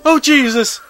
Oh, Jesus!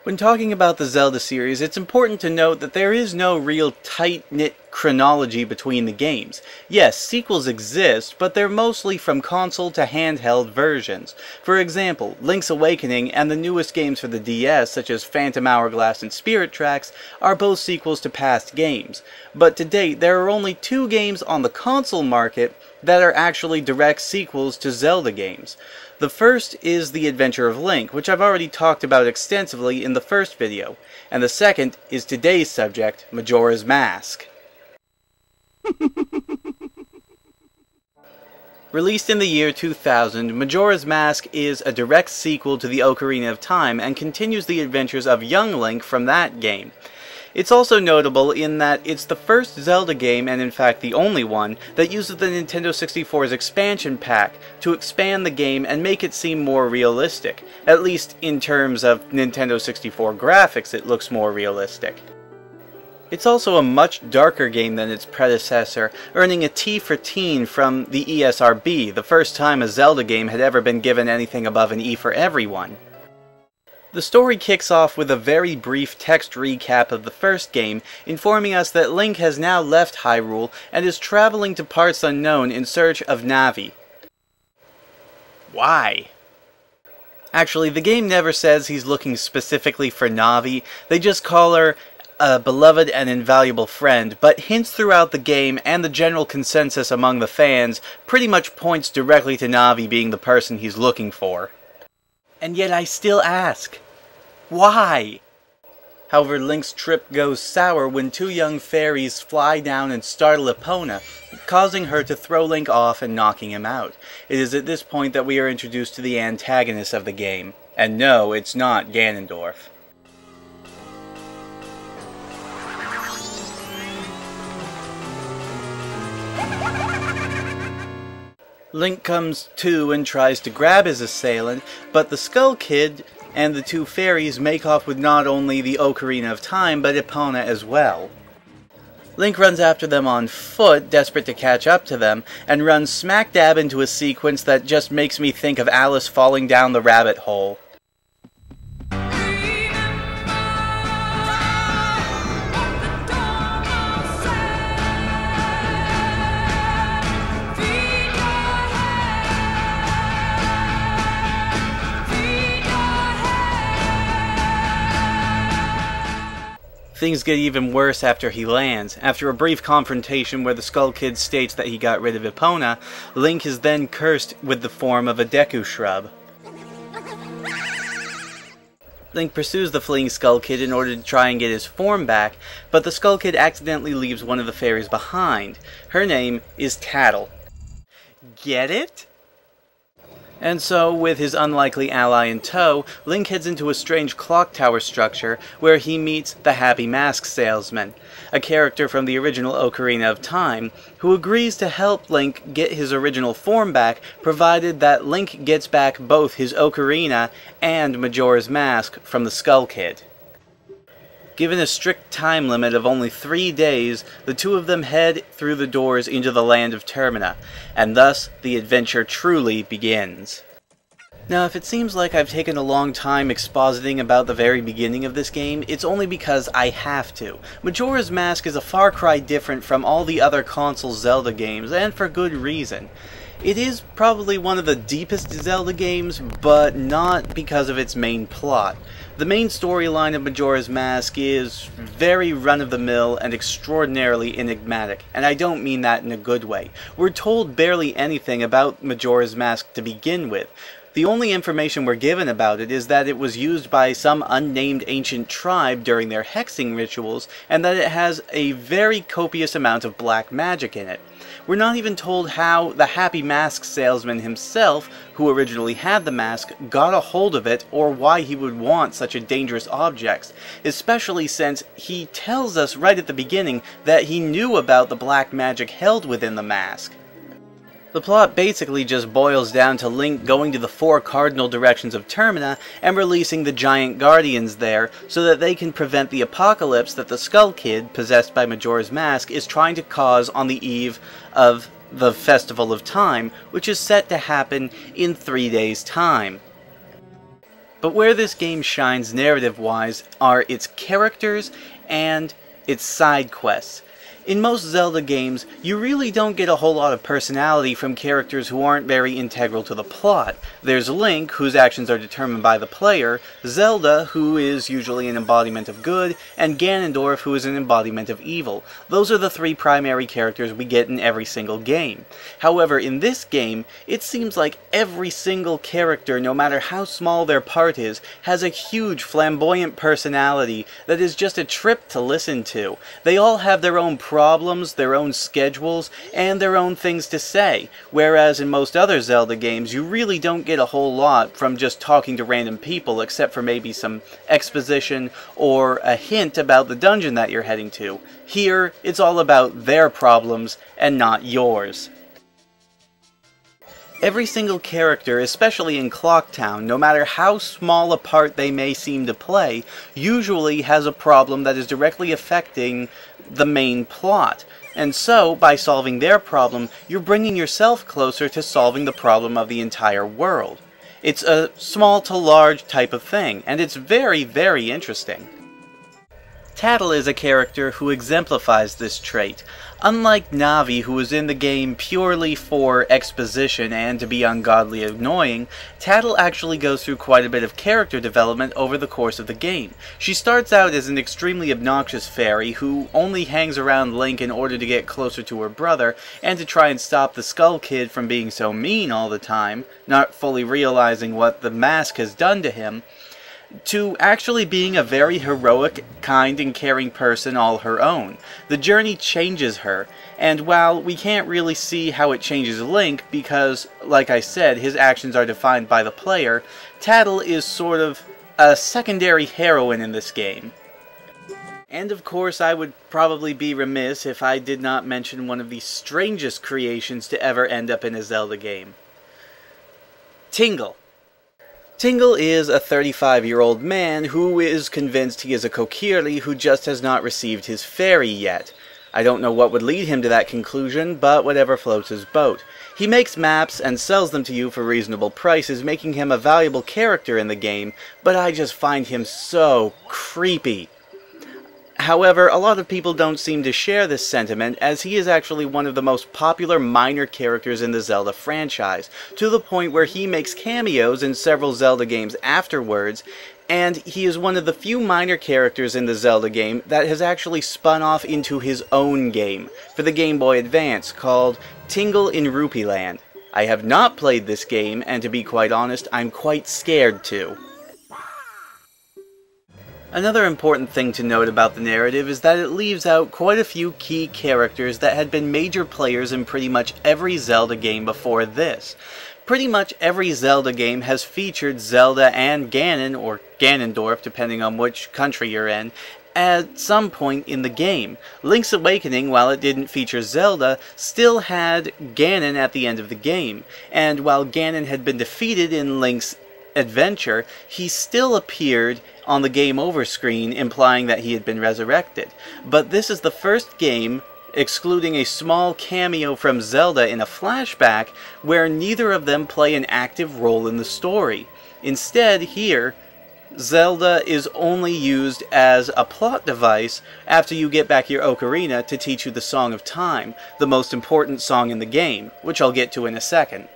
When talking about the Zelda series, it's important to note that there is no real tight-knit chronology between the games. Yes, sequels exist, but they're mostly from console to handheld versions. For example, Link's Awakening and the newest games for the DS, such as Phantom Hourglass and Spirit Tracks, are both sequels to past games. But to date, there are only 2 games on the console market that are actually direct sequels to Zelda games. The first is The Adventure of Link, which I've already talked about extensively in the first video, and the second is today's subject, Majora's Mask. Released in the year 2000, Majora's Mask is a direct sequel to the Ocarina of Time and continues the adventures of young Link from that game. It's also notable in that it's the first Zelda game, and in fact the only one, that uses the Nintendo 64's expansion pack to expand the game and make it seem more realistic. At least in terms of Nintendo 64 graphics, it looks more realistic. It's also a much darker game than its predecessor, earning a T for Teen from the ESRB, the first time a Zelda game had ever been given anything above an E for everyone. The story kicks off with a very brief text recap of the first game, informing us that Link has now left Hyrule and is traveling to parts unknown in search of Navi. Why? Actually, the game never says he's looking specifically for Navi, they just call her a beloved and invaluable friend, but hints throughout the game and the general consensus among the fans pretty much points directly to Navi being the person he's looking for. And yet I still ask, why? However, Link's trip goes sour when 2 young fairies fly down and startle Epona, causing her to throw Link off and knocking him out. It is at this point that we are introduced to the antagonist of the game. And no, it's not Ganondorf. Link comes to and tries to grab his assailant, but the Skull Kid and the 2 fairies make off with not only the Ocarina of Time, but Epona as well. Link runs after them on foot, desperate to catch up to them, and runs smack dab into a sequence that just makes me think of Alice falling down the rabbit hole. Things get even worse after he lands. After a brief confrontation where the Skull Kid states that he got rid of Epona, Link is then cursed with the form of a Deku shrub. Link pursues the fleeing Skull Kid in order to try and get his form back, but the Skull Kid accidentally leaves one of the fairies behind. Her name is Tattle. Get it? And so, with his unlikely ally in tow, Link heads into a strange clock tower structure where he meets the Happy Mask Salesman, a character from the original Ocarina of Time, who agrees to help Link get his original form back, provided that Link gets back both his Ocarina and Majora's Mask from the Skull Kid. Given a strict time limit of only 3 days, the 2 of them head through the doors into the land of Termina, and thus the adventure truly begins. Now, if it seems like I've taken a long time expositing about the very beginning of this game, it's only because I have to. Majora's Mask is a far cry different from all the other console Zelda games, and for good reason. It is probably one of the deepest Zelda games, but not because of its main plot. The main storyline of Majora's Mask is very run-of-the-mill and extraordinarily enigmatic, and I don't mean that in a good way. We're told barely anything about Majora's Mask to begin with. The only information we're given about it is that it was used by some unnamed ancient tribe during their hexing rituals, and that it has a very copious amount of black magic in it. We're not even told how the Happy Mask salesman himself, who originally had the mask, got a hold of it, or why he would want such a dangerous object, especially since he tells us right at the beginning that he knew about the black magic held within the mask. The plot basically just boils down to Link going to the 4 cardinal directions of Termina and releasing the giant guardians there so that they can prevent the apocalypse that the Skull Kid, possessed by Majora's Mask, is trying to cause on the eve of the Festival of Time, which is set to happen in 3 days' time. But where this game shines narrative-wise are its characters and its side quests. In most Zelda games, you really don't get a whole lot of personality from characters who aren't very integral to the plot. There's Link, whose actions are determined by the player, Zelda, who is usually an embodiment of good, and Ganondorf, who is an embodiment of evil. Those are the 3 primary characters we get in every single game. However, in this game, it seems like every single character, no matter how small their part is, has a huge flamboyant personality that is just a trip to listen to. They all have their own problems, their own schedules, and their own things to say, whereas in most other Zelda games you really don't get a whole lot from just talking to random people except for maybe some exposition or a hint about the dungeon that you're heading to. Here, it's all about their problems and not yours. Every single character, especially in Clock Town, no matter how small a part they may seem to play, usually has a problem that is directly affecting the main plot. And so, by solving their problem, you're bringing yourself closer to solving the problem of the entire world. It's a small to large type of thing, and it's very, very interesting. Tattle is a character who exemplifies this trait. Unlike Navi, who is in the game purely for exposition and to be ungodly annoying, Tattle actually goes through quite a bit of character development over the course of the game. She starts out as an extremely obnoxious fairy who only hangs around Link in order to get closer to her brother and to try and stop the Skull Kid from being so mean all the time, not fully realizing what the mask has done to him, to actually being a very heroic, kind, and caring person all her own. The journey changes her, and while we can't really see how it changes Link because, like I said, his actions are defined by the player, Tattle is sort of a secondary heroine in this game. And of course, I would probably be remiss if I did not mention one of the strangest creations to ever end up in a Zelda game. Tingle. Tingle is a 35-year-old man who is convinced he is a Kokiri who just has not received his fairy yet. I don't know what would lead him to that conclusion, but whatever floats his boat. He makes maps and sells them to you for reasonable prices, making him a valuable character in the game, but I just find him so creepy. However, a lot of people don't seem to share this sentiment, as he is actually one of the most popular minor characters in the Zelda franchise, to the point where he makes cameos in several Zelda games afterwards, and he is one of the few minor characters in the Zelda game that has actually spun off into his own game for the Game Boy Advance called Tingle in Rupee Land. I have not played this game, and to be quite honest, I'm quite scared to. Another important thing to note about the narrative is that it leaves out quite a few key characters that had been major players in pretty much every Zelda game before this. Pretty much every Zelda game has featured Zelda and Ganon, or Ganondorf depending on which country you're in, at some point in the game. Link's Awakening, while it didn't feature Zelda, still had Ganon at the end of the game, and while Ganon had been defeated in Link's adventure, he still appeared on the game over screen, implying that he had been resurrected. But this is the first game, excluding a small cameo from Zelda in a flashback, where neither of them play an active role in the story. Instead, here, Zelda is only used as a plot device after you get back your ocarina to teach you the Song of Time, the most important song in the game, which I'll get to in a second.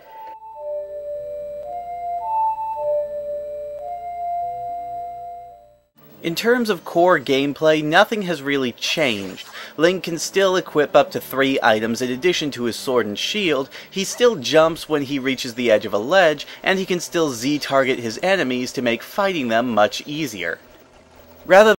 In terms of core gameplay, nothing has really changed. Link can still equip up to 3 items in addition to his sword and shield, he still jumps when he reaches the edge of a ledge, and he can still Z-target his enemies to make fighting them much easier. Rather